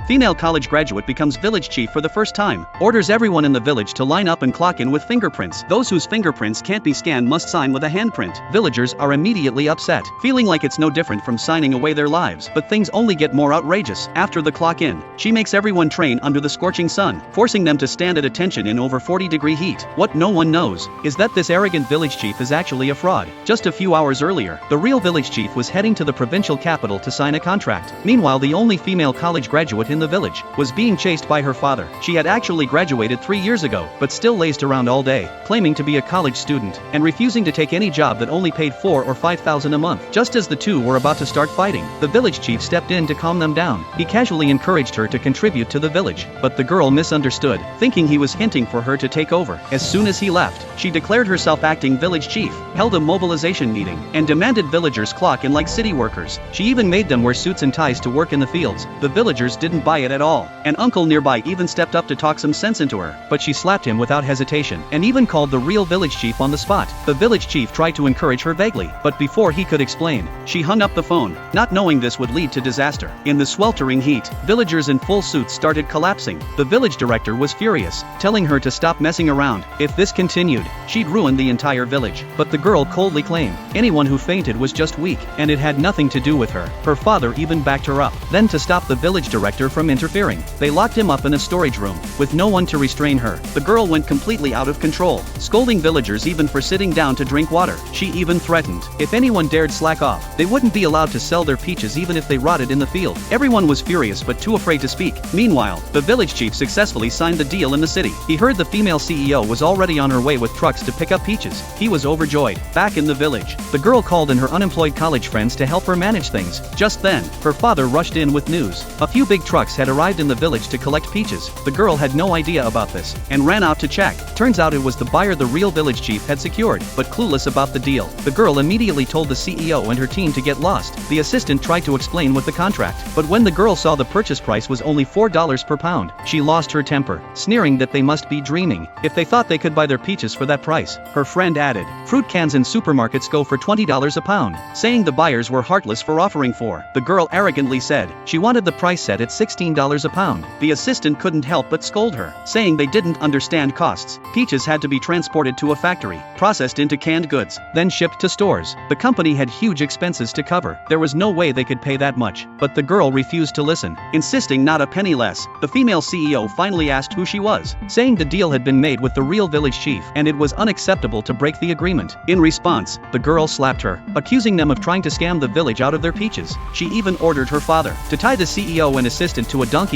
Female college graduate becomes village chief for the first time. Orders everyone in the village to line up and clock in with fingerprints. Those whose fingerprints can't be scanned must sign with a handprint. Villagers are immediately upset, feeling like it's no different from signing away their lives. But things only get more outrageous. After the clock in, she makes everyone train under the scorching sun, forcing them to stand at attention in over 40-degree heat. What no one knows is that this arrogant village chief is actually a fraud. Just a few hours earlier, the real village chief was heading to the provincial capital to sign a contract. Meanwhile, the only female college graduate in the village was being chased by her father. She had actually graduated 3 years ago, but still lazed around all day, claiming to be a college student, and refusing to take any job that only paid $4,000 or $5,000 a month. Just as the two were about to start fighting, the village chief stepped in to calm them down. He casually encouraged her to contribute to the village, but the girl misunderstood, thinking he was hinting for her to take over. As soon as he left, she declared herself acting village chief, held a mobilization meeting, and demanded villagers clock in like city workers. She even made them wear suits and ties to work in the fields. The villagers didn't buy it at all. An uncle nearby even stepped up to talk some sense into her, but she slapped him without hesitation, and even called the real village chief on the spot. The village chief tried to encourage her vaguely, but before he could explain, she hung up the phone, not knowing this would lead to disaster. In the sweltering heat, villagers in full suits started collapsing. The village director was furious, telling her to stop messing around. If this continued, she'd ruin the entire village. But the girl coldly claimed anyone who fainted was just weak, and it had nothing to do with her. Her father even backed her up. Then, to stop the village director from interfering, they locked him up in a storage room, with no one to restrain her. The girl went completely out of control, scolding villagers even for sitting down to drink water. She even threatened, if anyone dared slack off, they wouldn't be allowed to sell their peaches even if they rotted in the field. Everyone was furious but too afraid to speak. Meanwhile, the village chief successfully signed the deal in the city. He heard the female CEO was already on her way with trucks to pick up peaches. He was overjoyed. Back in the village, the girl called in her unemployed college friends to help her manage things. Just then, her father rushed in with news. A few big trucks had arrived in the village to collect peaches. The girl had no idea about this, and ran out to check. Turns out it was the buyer the real village chief had secured, but clueless about the deal. The girl immediately told the CEO and her team to get lost. The assistant tried to explain with the contract, but when the girl saw the purchase price was only $4 per pound, she lost her temper, sneering that they must be dreaming if they thought they could buy their peaches for that price. Her friend added, fruit cans in supermarkets go for $20 a pound, saying the buyers were heartless for offering for. The girl arrogantly said she wanted the price set at $16 a pound. The assistant couldn't help but scold her, saying they didn't understand costs. Peaches had to be transported to a factory, processed into canned goods, then shipped to stores. The company had huge expenses to cover. There was no way they could pay that much, but the girl refused to listen, insisting not a penny less. The female CEO finally asked who she was, saying the deal had been made with the real village chief, and it was unacceptable to break the agreement. In response, the girl slapped her, accusing them of trying to scam the village out of their peaches. She even ordered her father to tie the CEO and assistant to a donkey